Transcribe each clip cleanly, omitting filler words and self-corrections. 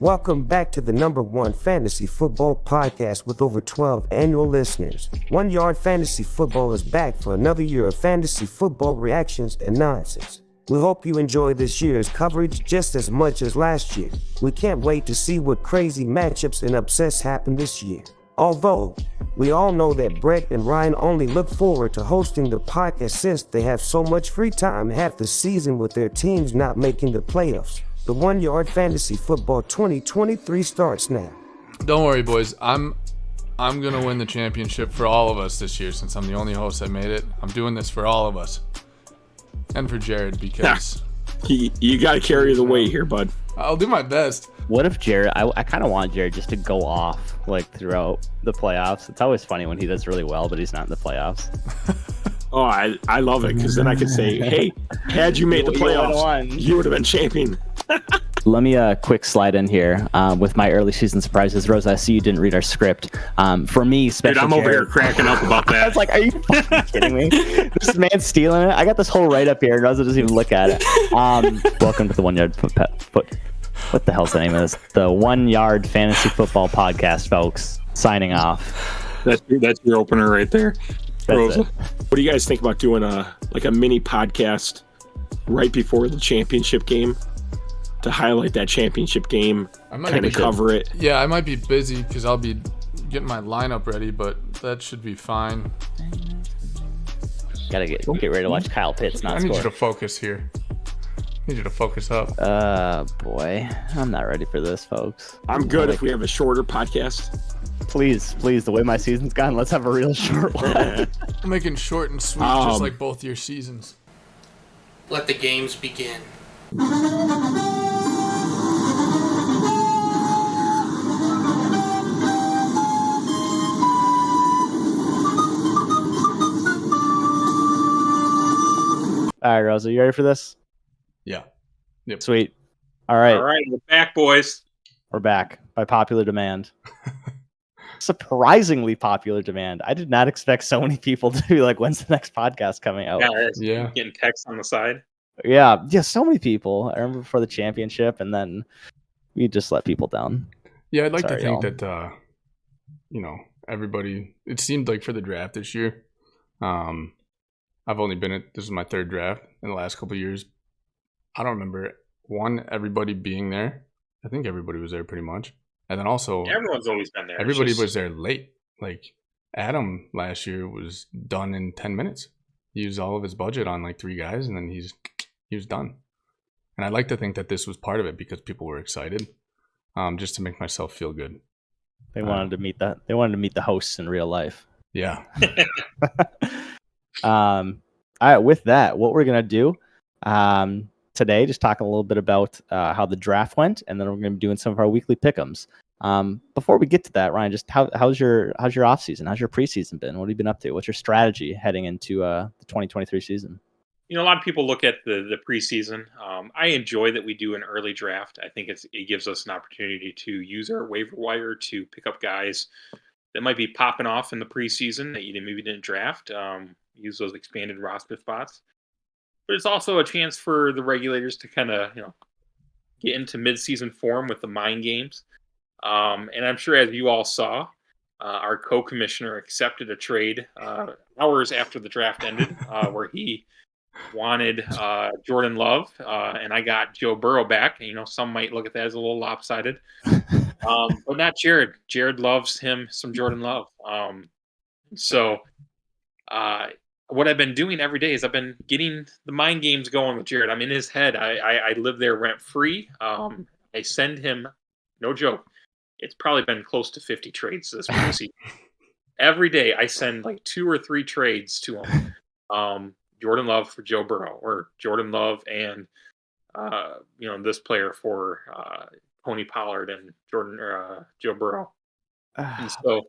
Welcome back to the #1 fantasy football podcast with over 12 annual listeners. 1 Yard Fantasy Football is back for another year of fantasy football reactions and nonsense. We hope you enjoy this year's coverage just as much as last year. We can't wait to see what crazy matchups and upsets happen this year. Although, we all know that Brett and Ryan only look forward to hosting the podcast since they have so much free time half the season with their teams not making the playoffs. The 1 Yard Fantasy Football 2023 starts now. Don't worry, boys. I'm gonna win the championship for all of us this year since I'm the only host that made it. I'm doing this for all of us. And for Jared because you got to carry the weight here, bud. I'll do my best. What if Jared, I kind of want Jared just to go off like throughout the playoffs. It's always funny when he does really well, but he's not in the playoffs. Oh, I love it because then I could say, hey, had you made the playoffs, you would have been champion. Let me quick slide in here with my early season surprises. Rose, I see you didn't read our script. For me, Dude, I'm over here cracking up about that. I was like, are you fucking kidding me? This man's stealing it. I got this whole write up here. Rose doesn't even look at it. Welcome to the 1 Yard What the hell's the name of this? The 1 Yard Fantasy Football Podcast, folks. Signing off. That's your opener right there. That's it. What do you guys think about doing a mini podcast right before the championship game to highlight that championship game, kind of cover it? Yeah, I might be busy because I'll be getting my lineup ready, but that should be fine. Gotta get ready to watch Kyle Pitts not I need score. you to focus here. I need you to focus up. Boy, I'm not ready for this, folks. I'm good if we have a shorter podcast. Please, the way my season's gone, let's have a real short one. I'm making short and sweet, just like both your seasons. Let the games begin. All right, Rose, are you ready for this? Yeah. Yep. Sweet. All right, we're back, boys. we're back by popular demand. Surprisingly popular demand. I did not expect so many people to be like, when's the next podcast coming out? Yeah. Getting texts on the side. Yeah, so many people. I remember before the championship, and then we just let people down. Yeah, I'd like Sorry, to think y'all. that, everybody, it seemed like for the draft this year, I've only this is my third draft in the last couple of years. I don't remember everybody being there. I think everybody was there pretty much. And then also, Everyone's always been there. everybody was there late. Like Adam last year was done in 10 minutes. He used all of his budget on like 3 guys, and then he was done. And I'd like to think that this was part of it because people were excited, just to make myself feel good. They wanted to meet that. They wanted to meet the hosts in real life. Yeah. All right, with that, what we're gonna do today, just talking a little bit about how the draft went, and then we're gonna be doing some of our weekly pick'ems. Before we get to that, Ryan, just how's your off season? How's your preseason been? What have you been up to? What's your strategy heading into the 2023 season? A lot of people look at the preseason. I enjoy that we do an early draft. I think it gives us an opportunity to use our waiver wire to pick up guys that might be popping off in the preseason that you maybe didn't draft. Use those expanded roster spots. But it's also a chance for the regulators to kind of, get into mid-season form with the mind games. And I'm sure, as you all saw, our co-commissioner accepted a trade hours after the draft ended, where he wanted Jordan Love, and I got Joe Burrow back. Some might look at that as a little lopsided, but not Jared. Jared loves him some Jordan Love. What I've been doing every day is I've been getting the mind games going with Jared. I'm in his head. I live there rent free. I send him, no joke, it's probably been close to 50 trades this season. Every day I send like 2 or 3 trades to him. Jordan Love for Joe Burrow, or Jordan Love and this player for Tony Pollard and Joe Burrow. And so,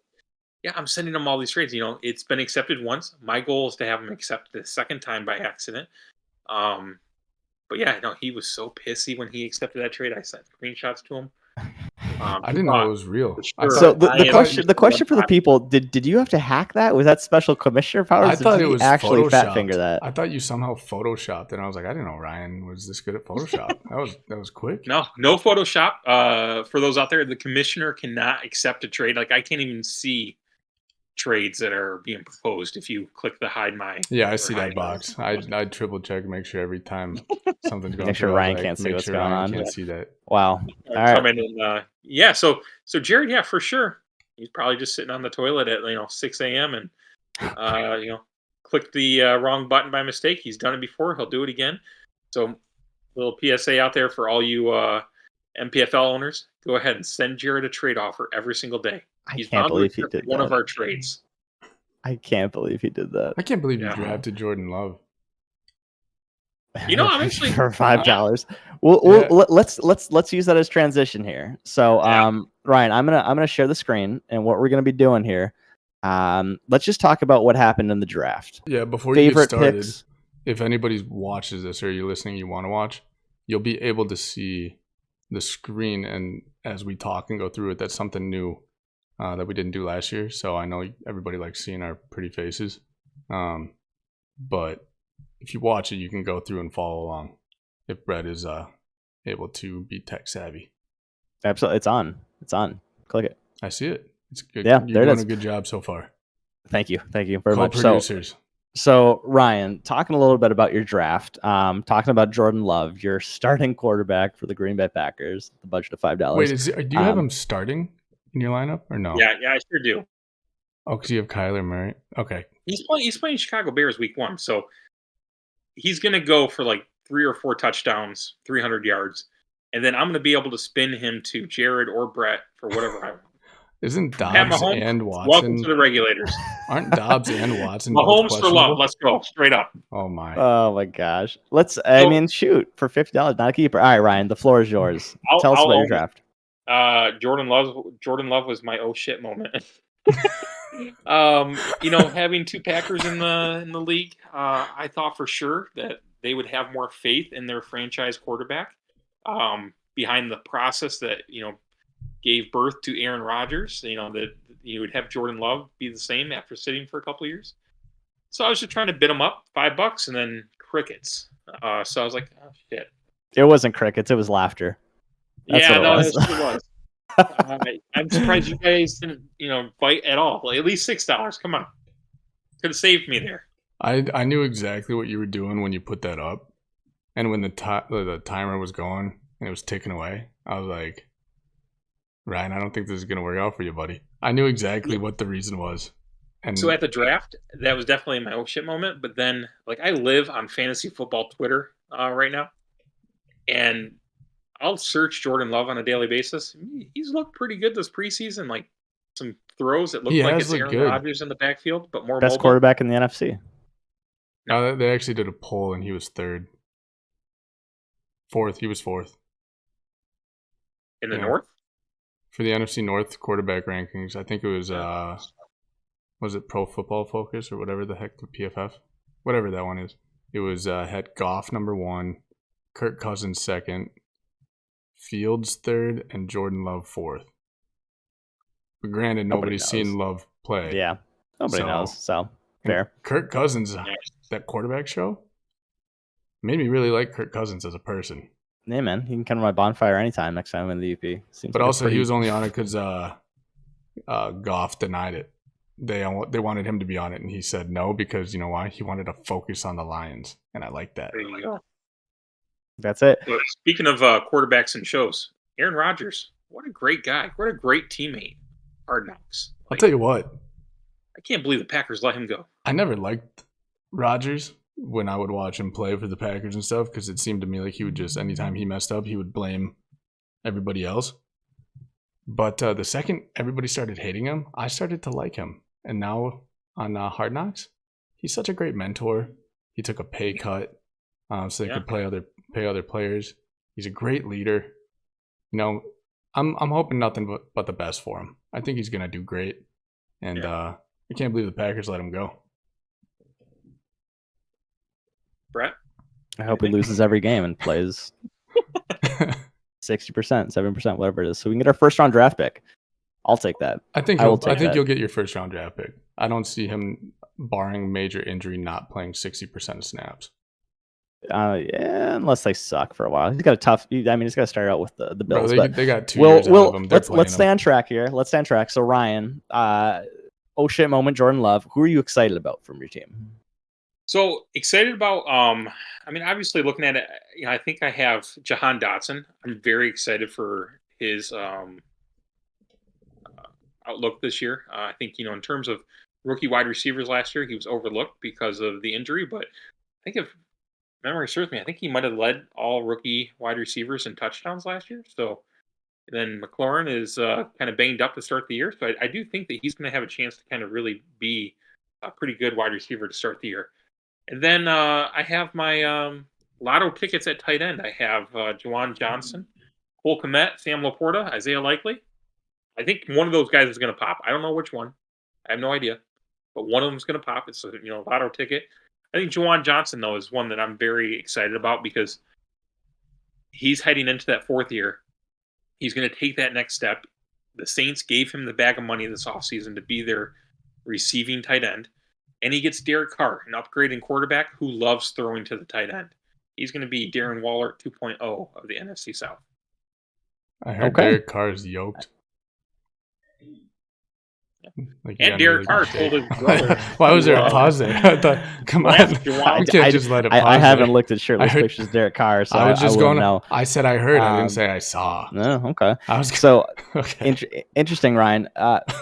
yeah, I'm sending him all these trades. It's been accepted once. My goal is to have him accepted the second time by accident. But yeah, no, he was so pissy when he accepted that trade. I sent screenshots to him. I didn't know it was real. Sure. So I am- the question for the people, did you have to hack that? Was that special commissioner powers? I thought Did it he was actually fat photoshopped. finger that. I thought you somehow photoshopped, and I was like, I didn't know Ryan was this good at Photoshop. that was quick. No Photoshop. For those out there, the commissioner cannot accept a trade. Like I can't even see trades that are being proposed if you click the hide my. Yeah, I see that hide my- box. I triple check, make sure every time something's going. Make sure through, I was Ryan can't see make what's sure going Ryan on. Can't see that. Wow. All right. Come in and, yeah. So Jared, yeah, for sure. He's probably just sitting on the toilet at 6 a.m. and clicked the wrong button by mistake. He's done it before. He'll do it again. So little PSA out there for all you MPFL owners: go ahead and send Jared a trade offer every single day. I He's can't bound to believe he accept did one that. of our trades. I can't believe he did that. I can't believe you Yeah. drafted Jordan Love. You know, I'm actually for $5. Well, let's use that as transition here. So, Ryan, I'm gonna share the screen, and what we're gonna be doing here. Let's just talk about what happened in the draft. Yeah, before you get Favorite started, picks. if anybody watches this or you're listening, you want to watch, you'll be able to see the screen, and as we talk and go through it, that's something new that we didn't do last year. So I know everybody likes seeing our pretty faces, but if you watch it, you can go through and follow along if Brett is able to be tech savvy. Absolutely, it's on. It's on. Click it. I see it. It's good. Yeah, You're there it doing is. a good job so far. Thank you very much. Co-producers. So Ryan, talking a little bit about your draft, talking about Jordan Love, your starting quarterback for the Green Bay Packers, the budget of $5. Wait, do you have him starting in your lineup or no? yeah, I sure do. Oh, because you have Kyler Murray. Okay. He's playing Chicago Bears week 1, so he's going to go for 3 or 4 touchdowns, 300 yards, and then I'm going to be able to spin him to Jared or Brett for whatever I want. Isn't Pat Dobbs Mahomes, and welcome Watson? to the regulators. Aren't Dobbs and Watson both Mahomes for questionable? love. Let's go straight up. Oh my! Oh my gosh. I mean, shoot, for $50, not a keeper. All right, Ryan, the floor is yours. Tell us I'll about your own draft. Jordan Love was my oh shit moment. Having 2 Packers in the league, I thought for sure that they would have more faith in their franchise quarterback behind the process that gave birth to Aaron Rodgers. That you would have Jordan Love be the same after sitting for a couple of years. So I was just trying to bid him up $5, and then crickets. So I was like, oh shit. It wasn't crickets, it was laughter. That's what it was. I'm surprised you guys didn't, bite at all. At least $6. Come on, could have saved me there. I knew exactly what you were doing when you put that up, and when the timer was going and it was ticking away, I was like, Ryan, I don't think this is gonna work out for you, buddy. I knew exactly what the reason was. And so at the draft, that was definitely my oh shit moment. But then, I live on fantasy football Twitter right now, and I'll search Jordan Love on a daily basis. He's looked pretty good this preseason. Some throws that look like it's Aaron Rodgers in the backfield, but more best mobile. quarterback in the NFC. No, they actually did a poll, and he was 3rd. 4th. He was 4th in the North for the NFC North quarterback rankings. I think it was it Pro Football Focus or whatever the heck, the PFF, whatever that one is. It was had Goff number 1, Kirk Cousins 2nd, Fields 3rd, and Jordan Love 4th. But granted, nobody's seen Love play. Yeah, nobody knows. So fair. Kirk Cousins, that quarterback show, made me really like Kirk Cousins as a person. Hey man, he can come to my bonfire anytime next time in the UP. But also, he was only on it because Goff denied it. They wanted him to be on it, and he said no because you know why? He wanted to focus on the Lions, and I like that. There you go. That's it. But speaking of quarterbacks and shows, Aaron Rodgers, what a great guy. What a great teammate. Hard Knocks. I'll tell you what. I can't believe the Packers let him go. I never liked Rodgers when I would watch him play for the Packers and stuff because it seemed to me like he would just, anytime he messed up, he would blame everybody else. But the second everybody started hating him, I started to like him. And now on Hard Knocks, he's such a great mentor. He took a pay cut so they could pay other players. He's a great leader. I'm hoping nothing but the best for him. I think he's gonna do great. And I can't believe the Packers let him go. Brett? I hope he loses every game and plays 60%, 7%, whatever it is. So we can get our first round draft pick. I'll take that. I think will take that. you'll get your first round draft pick. I don't see him, barring major injury, not playing 60% of snaps. Yeah, unless they suck for a while. He's got a tough. He's got to start out with the Bills. Bro, they got 2 years out of him. Let's stay on track here. Let's stay on track. So Ryan, oh shit moment, Jordan Love. Who are you excited about from your team? So excited about. I mean, obviously looking at it, I think I have Jahan Dotson. I'm very excited for his outlook this year. I think in terms of rookie wide receivers last year, he was overlooked because of the injury, but I think if memory serves me, I think he might have led all rookie wide receivers in touchdowns last year. So then McLaurin is kind of banged up to start the year. So I do think that he's going to have a chance to kind of really be a pretty good wide receiver to start the year. And then I have my lotto tickets at tight end. I have Juwan Johnson, Cole Kmet, Sam Laporta, Isaiah Likely. I think one of those guys is going to pop. I don't know which one. I have no idea. But one of them is going to pop. It's a lotto ticket. I think Juwan Johnson, though, is one that I'm very excited about because he's heading into that 4th year. He's going to take that next step. The Saints gave him the bag of money this offseason to be their receiving tight end. And he gets Derek Carr, an upgrading quarterback who loves throwing to the tight end. He's going to be Darren Waller 2.0 of the NFC South. I heard Derek Carr is yoked. And Derek Carr told his brother. Why was there a pause there? I thought, come on, we can't just let it pause. I haven't looked at shirtless pictures of Derek Carr, so I was just going. Know. I said I heard. I didn't say I saw. No, okay. Okay. Interesting, Ryan.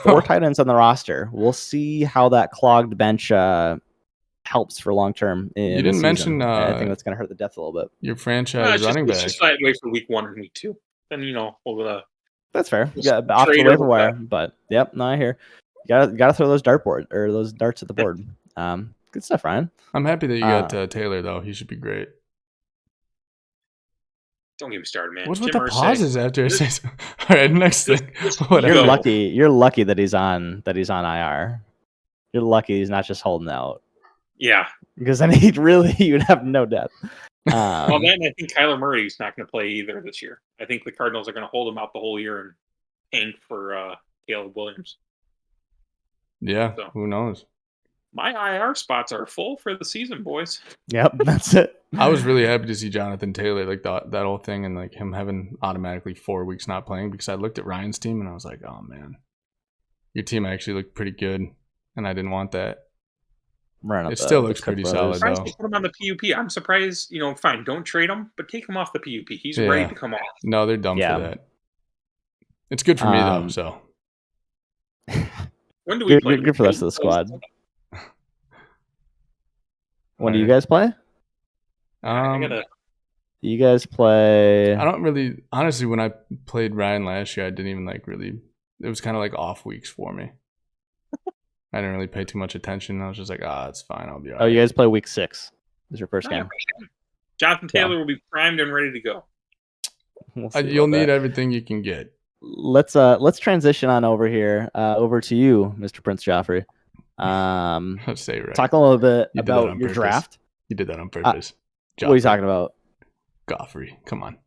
4 tight ends on the roster. We'll see how that clogged bench helps for long term. You didn't mention. I think that's going to hurt the depth a little bit. Your franchise running back. Just wait for week 1 and week 2. Then we'll. That's fair. Yeah, off the waiver wire, but yep, no, I hear. You gotta throw those those darts at the board. Good stuff, Ryan. I'm happy that you got Taylor though. He should be great. Don't get me started, man. What's with the pauses after? All right, next thing. You're lucky. You're lucky that he's on IR. You're lucky he's not just holding out. Yeah, because then you'd have no depth. Well, then I think Kyler Murray's not going to play either this year. I think the Cardinals are going to hold him out the whole year and tank for Caleb Williams. Yeah, so, who knows? My IR spots are full for the season, boys. Yep, that's it. I was really happy to see Jonathan Taylor, like that whole thing, and like him having automatically 4 weeks not playing, because I looked at Ryan's team and I was like, oh man, your team actually looked pretty good, and I didn't want that. It still looks pretty solid, though. Put him on the PUP. I'm surprised. Fine, don't trade him, but take him off the PUP. He's ready to come off. No, they're dumb for that. It's good for me though. So when do we play? Good for the rest of the squad. When do you guys play? You guys play. I don't really, honestly. When I played Ryan last year, I didn't even really. It was kind of like off weeks for me. I didn't really pay too much attention. I was just like, it's fine. I'll be all right. Oh, you guys play week 6. This is your first game. Jonathan Taylor will be primed and ready to go. You'll need everything you can get. Let's transition on over here, over to you, Mr. Prince Joffrey. Let's say right. Talk a little bit about your draft. You did that on purpose. What are you talking about? Goffrey, come on.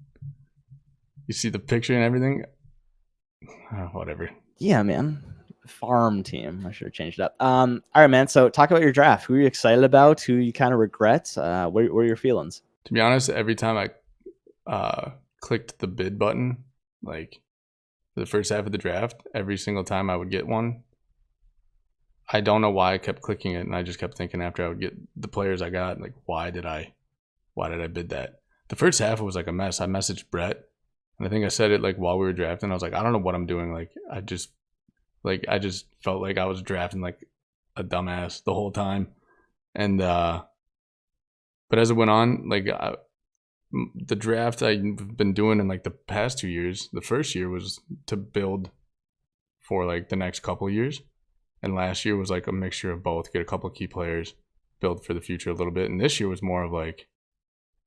You see the picture and everything? Whatever. Yeah, man. Farm team. I should have changed it up. All right, man. So talk about your draft. Who are you excited about? Who you kind of regret? What are your feelings? To be honest, every time I clicked the bid button, like the first half of the draft, every single time I would get one. I don't know why I kept clicking it, and I just kept thinking after I would get the players I got, like, why did I bid that? The first half was like a mess. I messaged Brett, and I think I said it like while we were drafting. I was like, I don't know what I'm doing. I just felt like I was drafting like a dumbass the whole time. And but as it went on, like the draft I've been doing in like the past 2 years, the first year was to build for like the next couple of years. And last year was like a mixture of both, get a couple of key players, build for the future a little bit. And this year was more of like,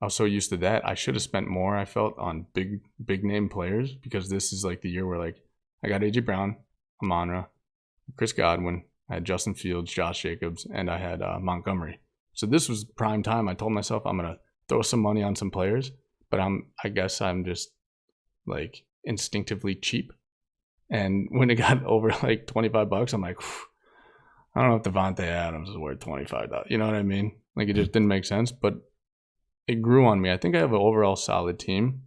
I was so used to that. I should have spent more, I felt, on big name players, because this is like the year where like I got AJ Brown, Amon-Ra, Chris Godwin, I had Justin Fields, Josh Jacobs, and I had Montgomery. So this was prime time. I told myself I'm gonna throw some money on some players, but I guess I'm just like instinctively cheap. And when it got over like $25, I'm like, I don't know if Devontae Adams is worth $25. You know what I mean? Like, it just didn't make sense, but it grew on me. I think I have an overall solid team.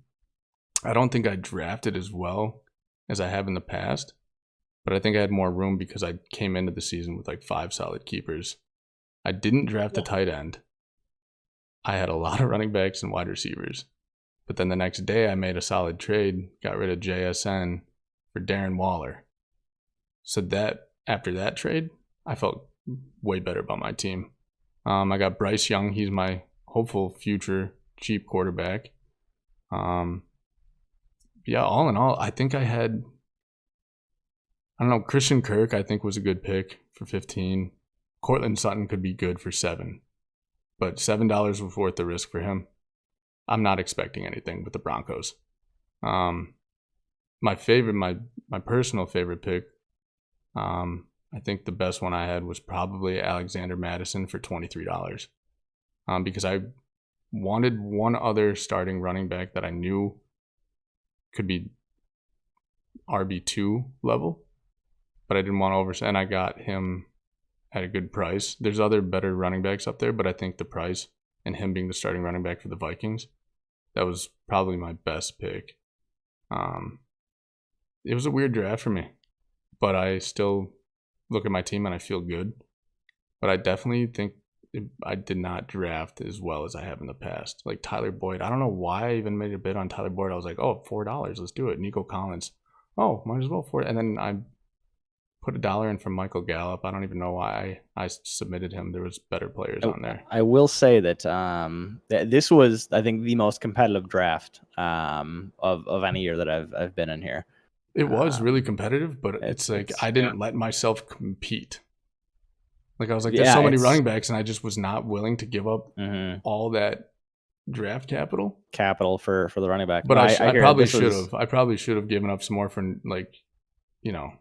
I don't think I drafted as well as I have in the past, but I think I had more room because I came into the season with like 5 solid keepers. I didn't draft a tight end. I had a lot of running backs and wide receivers. But then the next day I made a solid trade, got rid of JSN for Darren Waller. So that after that trade, I felt way better about my team. I got Bryce Young. He's my hopeful future cheap quarterback. Yeah, all in all, I think I had, I don't know, Christian Kirk I think was a good pick for 15. Cortland Sutton could be good for 7. But $7 was worth the risk for him. I'm not expecting anything with the Broncos. My favorite, my personal favorite pick, I think the best one I had was probably Alexander Madison for $23. Because I wanted one other starting running back that I knew could be RB2 level, but I didn't want to overspend. And I got him at a good price. There's other better running backs up there, but I think the price and him being the starting running back for the Vikings, that was probably my best pick. It was a weird draft for me, but I still look at my team and I feel good. But I definitely think I did not draft as well as I have in the past. Like Tyler Boyd, I don't know why I even made a bid on Tyler Boyd. I was like, oh, $4, let's do it. Nico Collins, oh, might as well for it. And then I put $1 in for Michael Gallup. I don't even know why I submitted him. There was better players on there. I will say that this was, I think, the most competitive draft of any year that I've been in here. It was really competitive, but it's like I didn't let myself compete. Like I was like, there's so many running backs, and I just was not willing to give up all that draft capital for the running back. But I probably should have. I probably should have given up some more for, like, you know.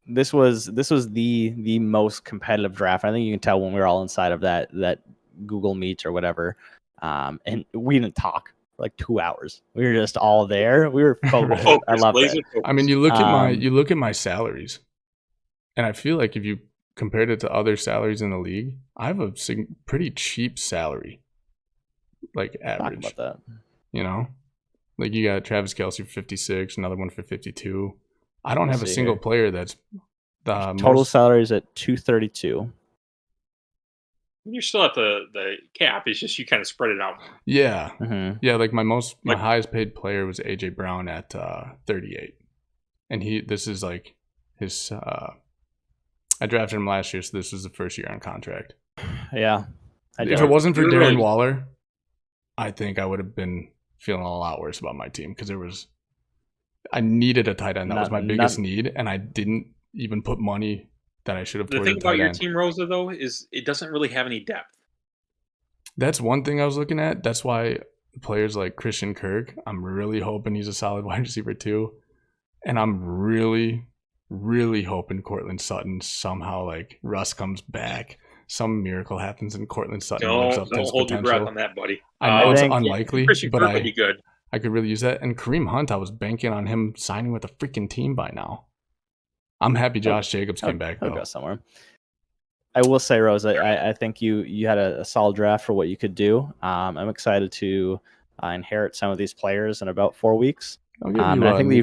This was the most competitive draft. I think you can tell when we were all inside of that Google Meet or whatever, and we didn't talk for like 2 hours. We were just all there. We were focused. I love that. I mean, you look at my salaries, and I feel like if you compared it to other salaries in the league, I have a pretty cheap salary, like average. Talk about that. You know, like you got Travis Kelce for 56, another one for 52. I don't have a single player that's the total salary is at 232. You're still at the cap. It's just you kind of spread it out. Yeah, yeah. Like my highest paid player was AJ Brown at 38, and this is like his. I drafted him last year, so this was the first year on contract. Yeah. If it wasn't for Darren Waller, I think I would have been feeling a lot worse about my team because I needed a tight end. That was my biggest need, and I didn't even put money that I should have. The thing about your team, Rosa, though, is it doesn't really have any depth. That's one thing I was looking at. That's why players like Christian Kirk, I'm really hoping he's a solid wide receiver too, and I'm really hoping Cortland Sutton somehow, like Russ comes back, some miracle happens and Cortland Sutton lives up to his hold potential. Your breath on that, buddy. I know it's unlikely, but would be good. I could really use that. And Kareem Hunt, I was banking on him signing with a freaking team by now. I'm happy Josh Jacobs came back though. Go somewhere. I will say, Rose, I think you had a solid draft for what you could do. I'm excited to inherit some of these players in about 4 weeks. And I think that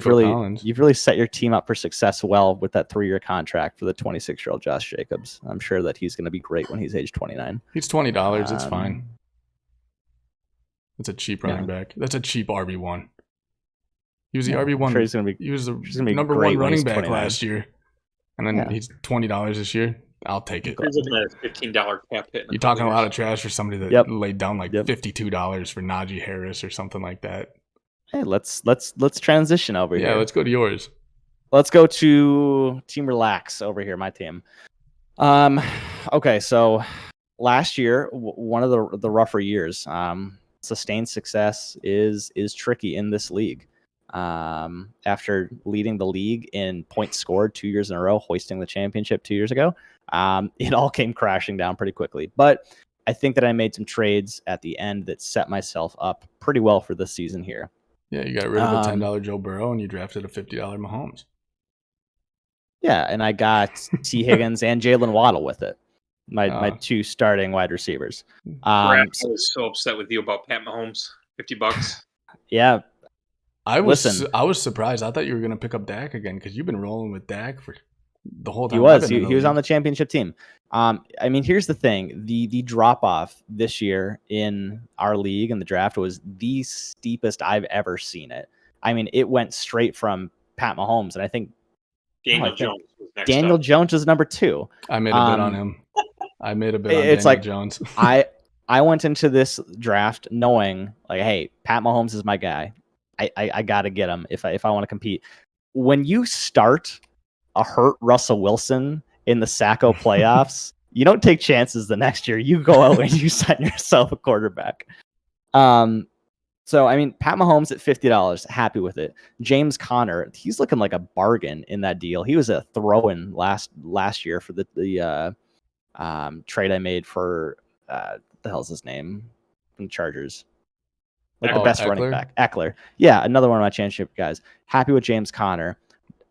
you've really set your team up for success well with that 3-year contract for the 26-year-old Josh Jacobs. I'm sure that he's going to be great when he's age 29. He's $20. It's fine. It's a cheap running back. That's a cheap RB1. He was the RB1. Sure he was the number 1 running back last year, and then he's $20 this year. I'll take it. He's looking at a $15 cap hit. You're talking a lot of trash for somebody that laid down like $52 for Najee Harris or something like that. Hey, let's transition over here. Yeah, let's go to yours. Let's go to Team Relax over here, my team. Okay, so last year, one of the rougher years. Sustained success is tricky in this league. After leading the league in points scored 2 years in a row, hoisting the championship 2 years ago, it all came crashing down pretty quickly. But I think that I made some trades at the end that set myself up pretty well for this season here. Yeah, you got rid of a $10 Joe Burrow and you drafted a $50 Mahomes. Yeah, and I got T. Higgins and Jalen Waddle with it. My two starting wide receivers. Brad, I was so upset with you about Pat Mahomes. $50. Yeah. I was surprised. I thought you were going to pick up Dak again because you've been rolling with Dak for the whole time. He was on the championship team. I mean, here's the thing: the drop off this year in our league in the draft was the steepest I've ever seen it. I mean, it went straight from Pat Mahomes, and I think Daniel Jones was next Daniel up. Jones is number 2. I made a bit on him. I made a bit on Daniel Jones. I went into this draft knowing, like, hey, Pat Mahomes is my guy. I got to get him if I want to compete. When you start a hurt Russell Wilson in the Sacco playoffs, you don't take chances the next year. You go out and you sign yourself a quarterback. So, I mean, Pat Mahomes at $50, happy with it. James Conner, he's looking like a bargain in that deal. He was a throw-in last year for the trade I made for the hell's his name from the Chargers. Like the best running back, Eckler. Yeah, another one of my championship guys. Happy with James Conner.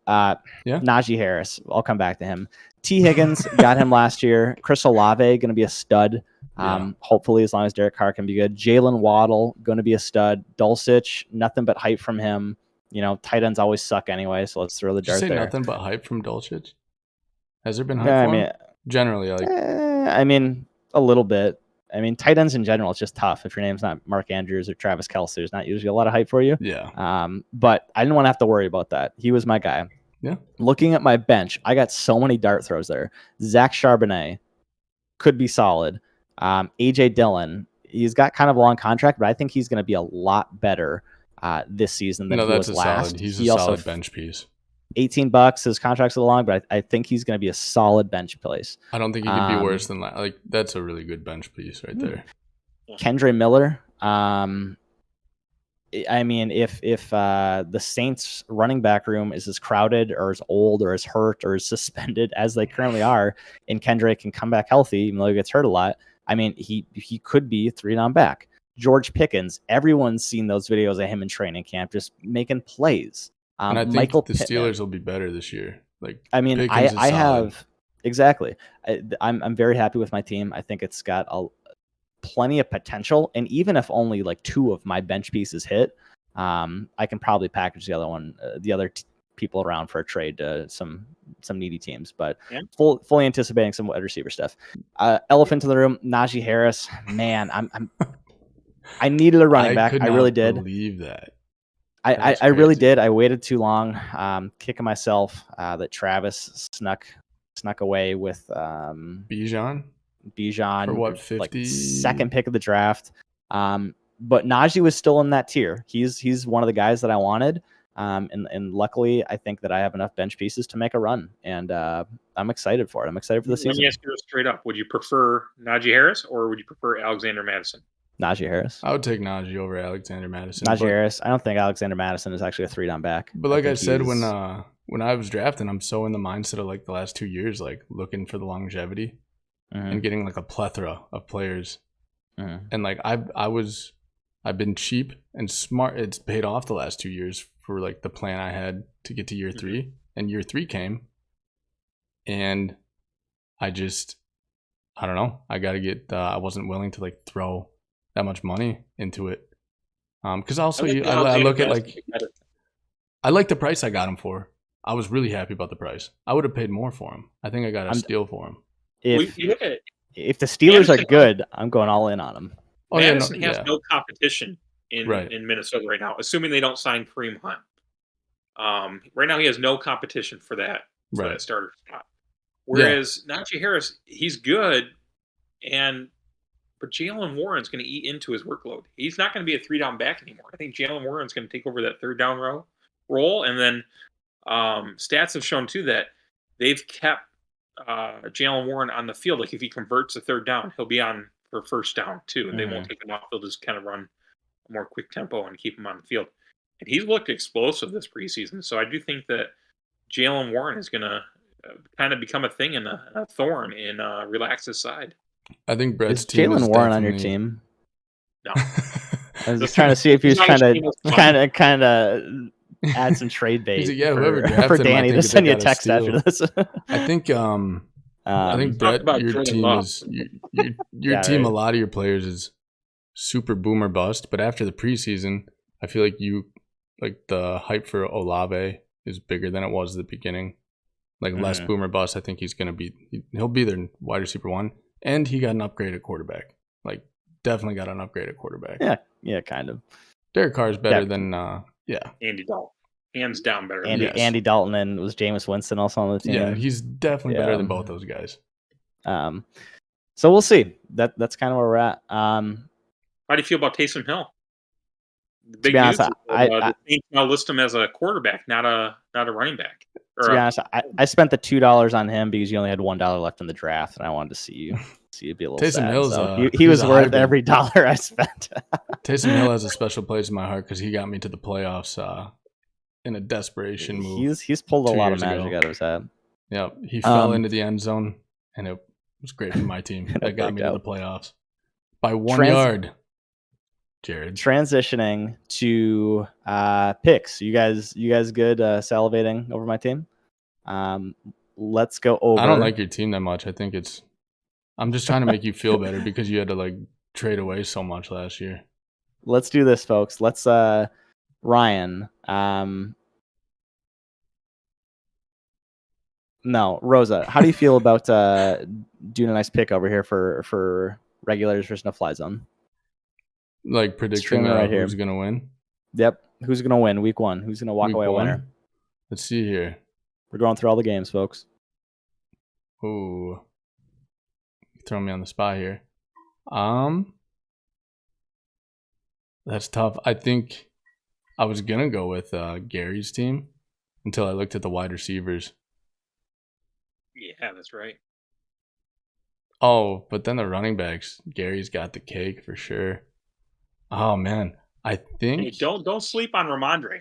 Najee Harris, I'll come back to him. T. Higgins, got him last year. Chris Olave, going to be a stud. Hopefully, as long as Derek Carr can be good. Jalen Waddle, going to be a stud. Dulcich, nothing but hype from him. You know, tight ends always suck anyway, so let's throw the dart there. Nothing but hype from Dulcich? Has there been hype for him? Generally, I mean, a little bit. I mean, tight ends in general, it's just tough. If your name's not Mark Andrews or Travis Kelce, there's not usually a lot of hype for you. Yeah. But I didn't want to have to worry about that. He was my guy. Yeah. Looking at my bench, I got so many dart throws there. Zach Charbonnet could be solid. AJ Dillon, he's got kind of a long contract, but I think he's going to be a lot better this season than he was last. He's a solid bench piece. $18, his contract's a little long, but I think he's going to be a solid bench place. I don't think he could be worse than that. Like, that's a really good bench piece right there. Kendre Miller. I mean, if the Saints running back room is as crowded or as old or as hurt or as suspended as they currently are, and Kendre can come back healthy, even though he gets hurt a lot, I mean, he could be a 3-down back. George Pickens, everyone's seen those videos of him in training camp just making plays. And I think Michael the Steelers will be better this year. Like, I mean, I have exactly. I'm very happy with my team. I think it's got plenty of potential, and even if only like 2 of my bench pieces hit, I can probably package the other one, people around for a trade to some needy teams. But fully anticipating some wide receiver stuff. Elephant in the room, Najee Harris. Man, I needed a running back. I really did. Believe that. I really did. I waited too long, kicking myself that Travis snuck away with Bijan for what, 50? Like second pick of the draft. But Najee was still in that tier. He's one of the guys that I wanted. And luckily, I think that I have enough bench pieces to make a run, and I'm excited for it. I'm excited for the season. Let me ask you straight up: would you prefer Najee Harris or would you prefer Alexander Mattison? Najee Harris. I would take Najee over Alexander Mattison. Harris. I don't think Alexander Mattison is actually a 3-down back. But like I said, when I was drafting, I'm so in the mindset of like the last 2 years, like looking for the longevity and getting like a plethora of players. And like I've been cheap and smart. It's paid off the last 2 years for like the plan I had to get to year 3. And year 3 came, and I don't know. I got to get. I wasn't willing to like throw that much money into it, because also I look at like I like the price I got him for. I was really happy about the price. I would have paid more for him. I think I got a steal for him. If the Steelers are good, I'm going all in on them. Madison has no competition in Minnesota right now, assuming they don't sign Kareem Hunt. Right now, he has no competition for that starter spot. Whereas Najee Harris, he's good, but Jalen Warren's going to eat into his workload. He's not going to be a 3-down back anymore. I think Jalen Warren's going to take over that 3rd-down role. And then stats have shown, too, that they've kept Jalen Warren on the field. Like, if he converts a 3rd down, he'll be on for 1st down, too. And they won't take him off. They'll just kind of run a more quick tempo and keep him on the field. And he's looked explosive this preseason. So I do think that Jalen Warren is going to kind of become a thing and a thorn in Relax's side. I think Brett's team is Jalen Warren on your team? No. I was just trying to see if he was He's not trying a to shameless kind of add some trade bait He's like, yeah, whoever drafted for him, I Danny think to they send you a gotta text steal. after this. I think Talk Brett, about your Jordan team Love. is your Yeah, team. right. A lot of your players is super boomer bust, but after the preseason, I feel like the hype for Olave is bigger than it was at the beginning. Like less boomer bust. I think he'll be their wide receiver one, and he got an upgrade at quarterback. Like definitely got an upgrade at quarterback. Yeah, kind of. Derek Carr is better Yeah. than Andy Dalton, hands down better. than Yes. Andy Dalton, and was Jameis Winston also on the team? yeah. He's definitely Yeah. better than both those guys. So we'll see. That's kind of where we're at. How do you feel about Taysom Hill? The To big be honest, news is that, the Saints now list him as a quarterback, not a running back. to be honest, I spent the $2 on him because you only had $1 left in the draft, and I wanted to see you be a little Taysom sad. Hill's, So he he's was a worth hybrid. every dollar I spent. Taysom Hill has a special place in my heart because he got me to the playoffs in a desperation move. He's pulled a 2 lot of years magic ago. out of his head. Yep, he fell into the end zone, and it was great for my team. That got me to the playoffs by 1 yard. Jared, Transitioning to picks. You guys good salivating over my team? Let's go over. I don't like your team that much. I think I'm just trying to make you feel better because you had to trade away so much last year. Let's do this, folks. Let's Ryan. No, Rosa. How do you feel about doing a nice pick over here for regulars versus no fly zone? Like predicting Streaming right here. who's gonna win. Yep. Who's gonna win week 1? Who's gonna walk Week away a one? winner? Let's see here. We're going through all the games, folks. Ooh, throwing me on the spot here. That's tough. I think I was gonna go with Gary's team until I looked at the wide receivers. Yeah, that's right. Oh, but then the running backs, Gary's got the cake for sure. Oh man, I think Hey, don't sleep on Ramondre.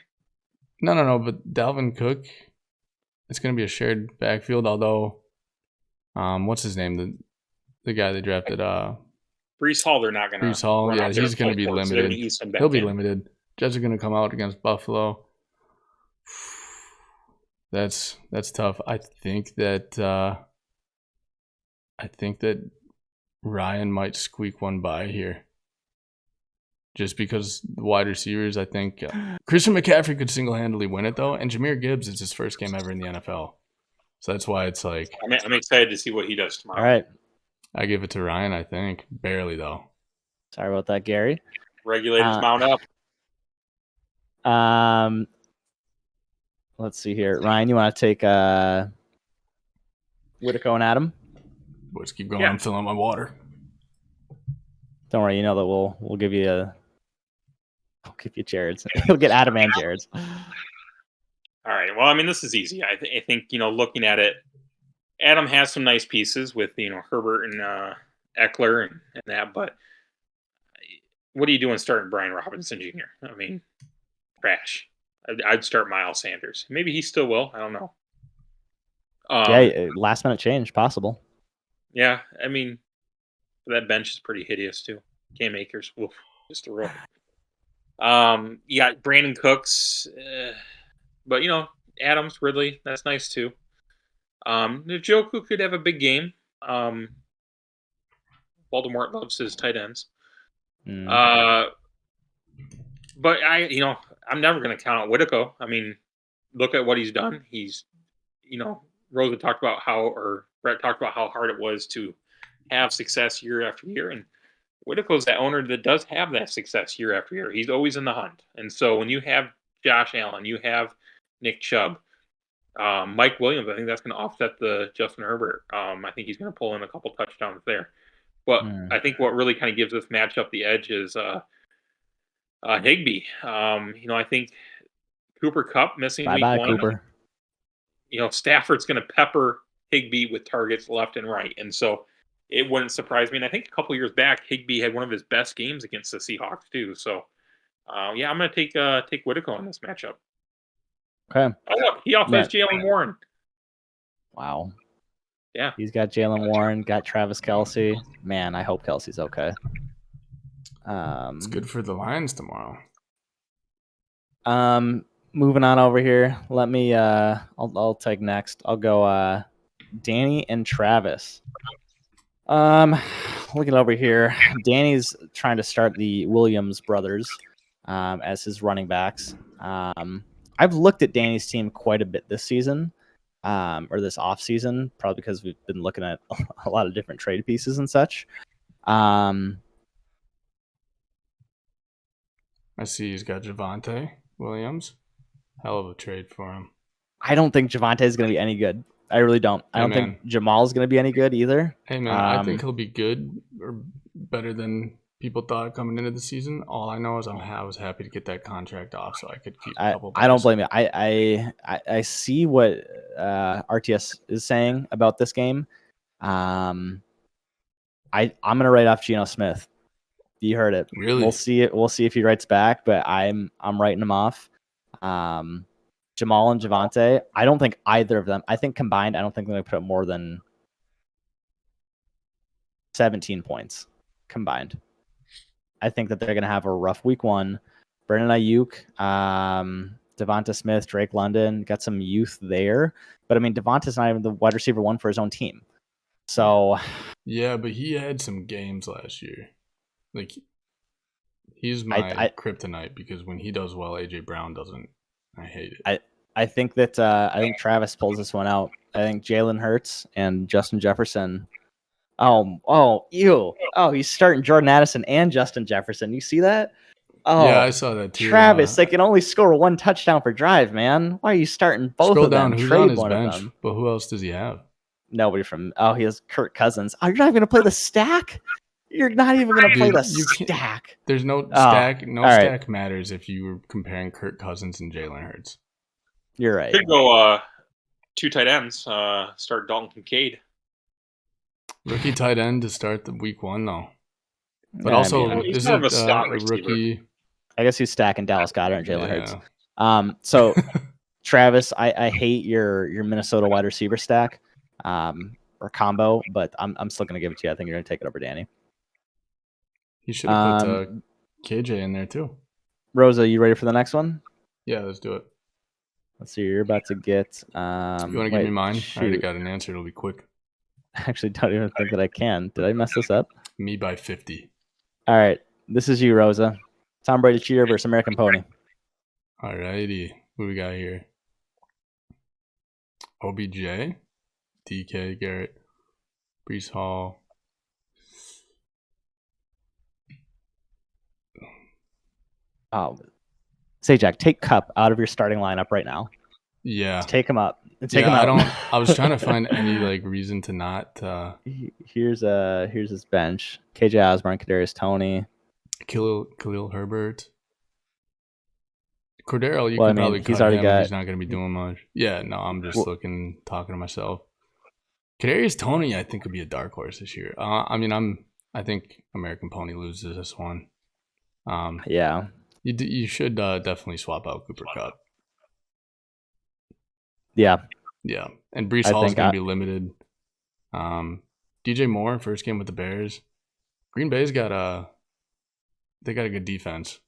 no. But Dalvin Cook, it's gonna be a shared backfield. Although, what's his name? The guy they drafted. Brees Hall, they're not going to. Brees Hall, yeah, he's going to be limited. He'll be limited. Jets are going to come out against Buffalo. That's tough. I think that Ryan might squeak one by here. Just because the wide receivers, I think Christian McCaffrey could single-handedly win it though, and Jahmyr Gibbs is his first game ever in the NFL, so that's why it's like I'm excited to see what he does tomorrow. All right. I give it to Ryan. I think barely though. Sorry about that, Gary. Regulators mount up. Let's see here. Ryan, you want to take Whitaker and Adam? Let's keep going. Yeah. I'm filling my water. Don't worry, you know that we'll give you Jared's. You'll get Adam and Jared's. All right. Well, I mean, this is easy. I think looking at it, Adam has some nice pieces with Herbert and Eckler and that, but what are you doing starting Brian Robinson Jr.? I mean, trash. I'd start Miles Sanders. Maybe he still will. I don't know. Last minute change possible. Yeah, I mean, that bench is pretty hideous too. Cam Akers, woof, just a roll. You got Brandon Cooks, but Adams, Ridley, that's nice too. Njoku could have a big game. Voldemort loves his tight ends. But I'm never going to count out Whitaker. I mean, look at what he's done. He's, Rosa talked about Brett talked about how hard it was to have success year after year. And Whitaker's that owner that does have that success year after year. He's always in the hunt. And so when you have Josh Allen, you have Nick Chubb, Mike Williams, I think that's going to offset the Justin Herbert. I think he's going to pull in a couple touchdowns there. But I think what really kind of gives this matchup the edge is Higbee. I think Cooper Kupp missing week 1. Cooper. Stafford's going to pepper Higbee with targets left and right. And so it wouldn't surprise me. And I think a couple years back, Higbee had one of his best games against the Seahawks too. So, I'm going to take Whitaker in this matchup. Okay. Oh, look, he also has Jaylen Warren. Wow. Yeah. He's got Jaylen Warren, got Travis Kelce. Man, I hope Kelsey's okay. It's good for the Lions tomorrow. Moving on over here. Let me. I'll take next. I'll go. Danny and Travis. Looking over here, Danny's trying to start the Williams brothers as his running backs. I've looked at Danny's team quite a bit this season, or this off season, probably because we've been looking at a lot of different trade pieces and such. I see he's got Javonte Williams. Hell of a trade for him. I don't think Javonte is going to be any good. I really don't. I don't think Jamal is going to be any good either. Hey, man, I think he'll be good or better than people thought coming into the season. All I know is I was happy to get that contract off so I could keep a couple. I don't blame you. I see what RTS is saying about this game. I'm going to write off Geno Smith. You heard it. Really? We'll see it. We'll see if he writes back, but I'm writing him off. Jamal and Javonte, I don't think either of them. I think combined, I don't think they're going to put up more than 17 points combined. I think that they're going to have a rough week one. Brandon Ayuk, Devonta Smith, Drake London, got some youth there. But, I mean, Devonta's not even the wide receiver one for his own team. So. Yeah, but he had some games last year. Like, he's my kryptonite because when he does well, A.J. Brown doesn't. I hate it. I think that I think Travis pulls this one out. I think Jalen Hurts and Justin Jefferson. Oh, ew. Oh, he's starting Jordan Addison and Justin Jefferson. You see that? Oh, yeah, I saw that too. Travis, they can only score one touchdown per drive, man. Why are you starting both Scroll of them? Down, who's Trade on his one bench? of them. But who else does he have? Nobody from. Oh, he has Kirk Cousins. Oh, you're not even going to play the stack? You're not even going to play the stack. There's no stack. No stack matters if you were comparing Kirk Cousins and Jalen Hurts. You're right. Could go 2 tight ends. Start Dalton Kincaid. Rookie tight end to start the week one, though. But Yeah, also, he's is more it of a slot a receiver. rookie? I guess he's stacking Dallas Goedert and Jalen Hurts. So, Travis, I hate your Minnesota wide receiver stack or combo, but I'm still gonna give it to you. I think you're gonna take it over Danny. He should have put KJ in there too. Rosa, you ready for the next one? Yeah, let's do it. Let's see. You're about to get. You want to give me mine? I already got an answer. It'll be quick. I actually don't even think that I can. Did I mess this up? Me by 50. All right. This is you, Rosa. Tom Brady cheater versus American Pony. All righty. What do we got here? OBJ, DK, Garrett, Brees Hall. Oh, Sajak, take Cup out of your starting lineup right now. Yeah. Just take him up. Take him out. I was trying to find any reason to not. Here's his bench: KJ Osborne, Kadarius Toney, Khalil Herbert. Cordero, can probably cut he's already him. He's not going to be doing much. Yeah, no, I'm just talking to myself. Kadarius Toney, I think, could be a dark horse this year. I think American Pony loses this one. Yeah. You should definitely swap out Cooper Kupp. Yeah. Yeah. And Brees Hall is going to be limited. DJ Moore, first game with the Bears. Green Bay's got a good defense.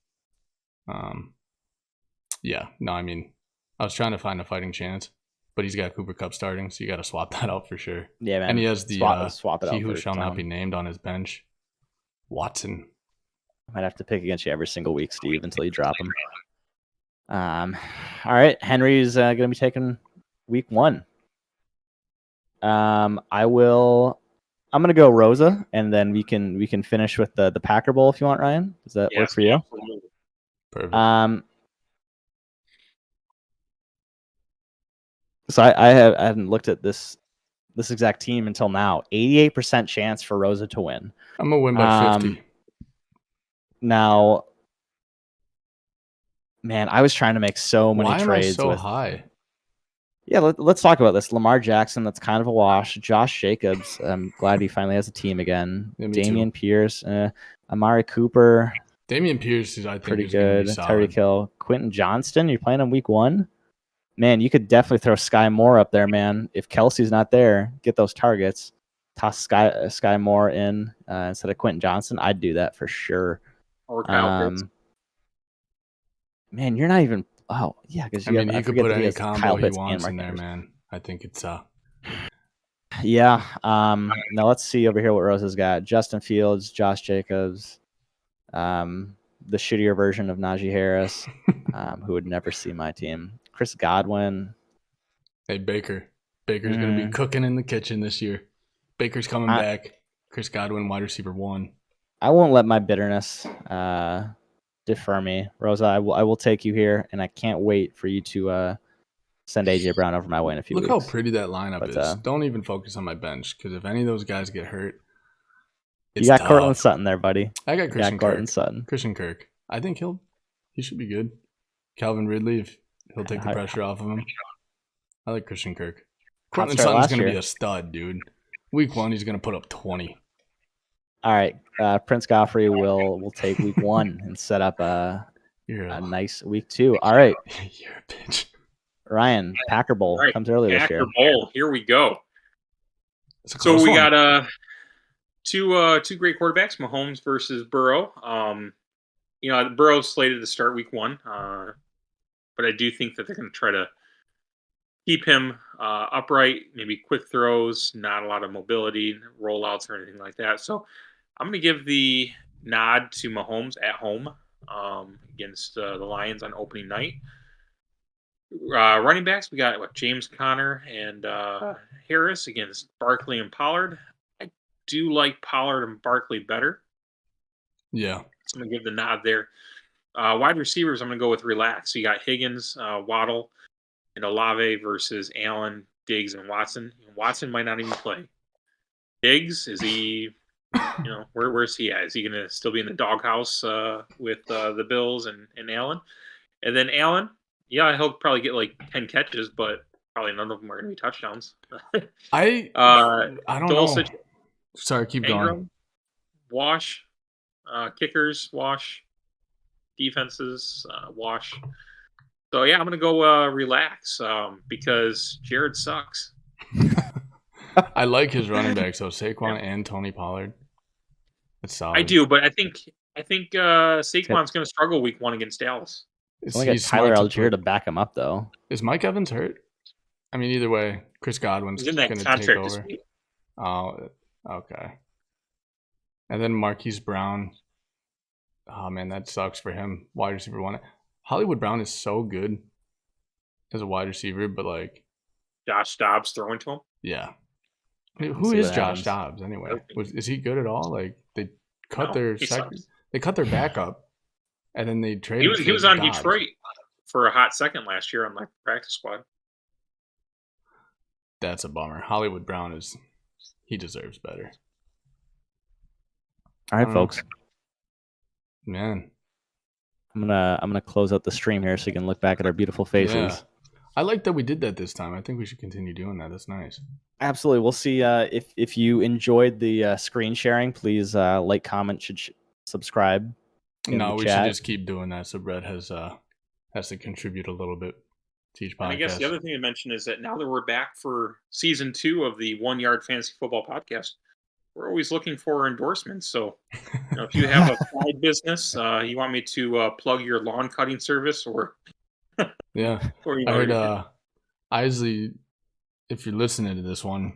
Yeah. No, I was trying to find a fighting chance, but he's got Cooper Kupp starting, so you got to swap that out for sure. Yeah, man. And he has the swap it out he who shall not be named on his bench, Watson. I might have to pick against you every single week, Steve, until you drop him. All right, Henry's going to be taking week one. I'm going to go Rosa, and then we can finish with the Packer Bowl if you want, Ryan. Does that work for you? Absolutely. Perfect. So I haven't looked at this exact team until now. 88% chance for Rosa to win. I'm gonna win by 50. Now, man, I was trying to make so many trades. Why am I so high? Yeah, let's talk about this. Lamar Jackson, that's kind of a wash. Josh Jacobs, I'm glad he finally has a team again. Yeah, Damian Pierce, Amari Cooper. Damian Pierce is, I think, pretty is good. Tyreek Hill. Quentin Johnston, you're playing him week one? Man, you could definitely throw Sky Moore up there, man. If Kelsey's not there, get those targets. Toss Sky Moore in instead of Quentin Johnston. I'd do that for sure. Or Kyle Pitts. Man, you're not even. Oh, yeah, because I mean, he could put any combo he wants in there, man. I think it's Yeah. Now let's see over here what Rose has got. Justin Fields, Josh Jacobs, the shittier version of Najee Harris, who would never see my team. Chris Godwin. Hey, Baker. Baker's going to be cooking in the kitchen this year. Baker's coming back. Chris Godwin, wide receiver 1. I won't let my bitterness defer me. Rosa, I will take you here, and I can't wait for you to send A.J. Brown over my way in a few weeks. Look how pretty that lineup is. Don't even focus on my bench, because if any of those guys get hurt, it's you got tough. Cortland Sutton there, buddy. I got Christian Kirk. Sutton. Christian Kirk. I think he should be good. Calvin Ridley, if he'll take the pressure off of him. I like Christian Kirk. Cortland Sutton's going to be a stud, dude. Week 1, he's going to put up 20. All right. Prince Godfrey will take week 1 and set up a nice week 2. All right. You're a bitch. Ryan, Packer Bowl comes early this year. Packer Bowl. Here we go. So we got two great quarterbacks, Mahomes versus Burrow. Burrow's slated to start week 1, but I do think that they're going to try to keep him upright, maybe quick throws, not a lot of mobility, rollouts, or anything like that. So I'm going to give the nod to Mahomes at home against the Lions on opening night. Running backs, we got James Conner and Harris against Barkley and Pollard. I do like Pollard and Barkley better. Yeah. So I'm going to give the nod there. Wide receivers, I'm going to go with relax. So you got Higgins, Waddle, and Olave versus Allen, Diggs, and Watson. Watson might not even play. Diggs, is he, where's he at? Is he going to still be in the doghouse with the Bills and Allen? And then Allen, yeah, he'll probably get like 10 catches, but probably none of them are going to be touchdowns. I don't know. Sorry, keep going. Wash. Kickers, wash. Defenses, wash. So, yeah, I'm going to go relax because Jared sucks. I like his running backs, so Saquon and Tony Pollard. That's solid. I do, but I think Saquon's going to struggle week 1 against Dallas. I got Tyler Algier to back him up, though. Is Mike Evans hurt? I mean, either way, Chris Godwin's going to take over. Oh, okay. And then Marquise Brown. Oh, man, that sucks for him. Wide receiver 1. Hollywood Brown is so good as a wide receiver, but like Josh Dobbs throwing to him. Yeah, I mean, who is Josh Dobbs anyway? Is he good at all? Like they cut their backup, and then they traded. He was on Dobbs. Detroit for a hot second last year on my practice squad. That's a bummer. Hollywood Brown he deserves better. All right, folks. Man. I'm gonna close out the stream here so you can look back at our beautiful faces. Yeah. I like that we did that this time. I think we should continue doing that. That's nice. Absolutely. We'll see if you enjoyed the screen sharing. Please like, comment, subscribe. No, we should just keep doing that. So Brett has to contribute a little bit to each podcast. And I guess the other thing to mention is that now that we're back for season 2 of the 1 Yard Fantasy Football Podcast, we're always looking for endorsements. So, if you have a side business, you want me to plug your lawn cutting service, or yeah, I heard Isley, if you're listening to this one,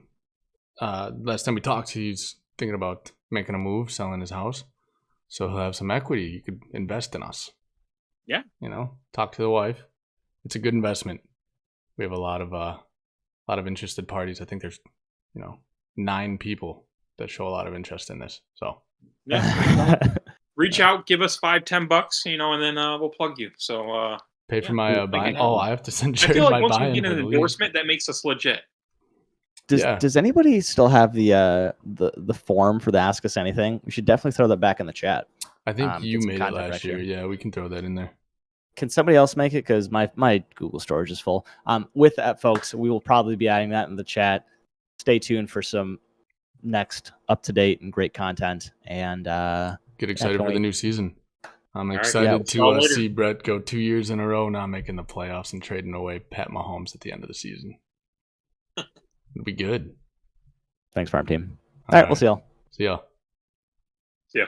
last time we talked, he's thinking about making a move, selling his house, so he'll have some equity. You could invest in us. Yeah, talk to the wife. It's a good investment. We have a lot of interested parties. I think there's 9 people that show a lot of interest in this. So reach out, give us $5-10, and then we'll plug you. So pay for my buy-in. Oh, I have to send Jared I feel like my once buy-in. We get an endorsement, that makes us legit. Does anybody still have the form for the Ask Us Anything? We should definitely throw that back in the chat. I think you made it last year. Yeah, we can throw that in there. Can somebody else make it? Because my Google storage is full. With that, folks, we will probably be adding that in the chat. Stay tuned for some next up-to-date and great content. And get excited for the new season. I'm excited to see Brett go 2 years in a row not making the playoffs and trading away Pat Mahomes at the end of the season. It'll be good. Thanks, Farm Team. All right, we'll see y'all. See ya. See ya.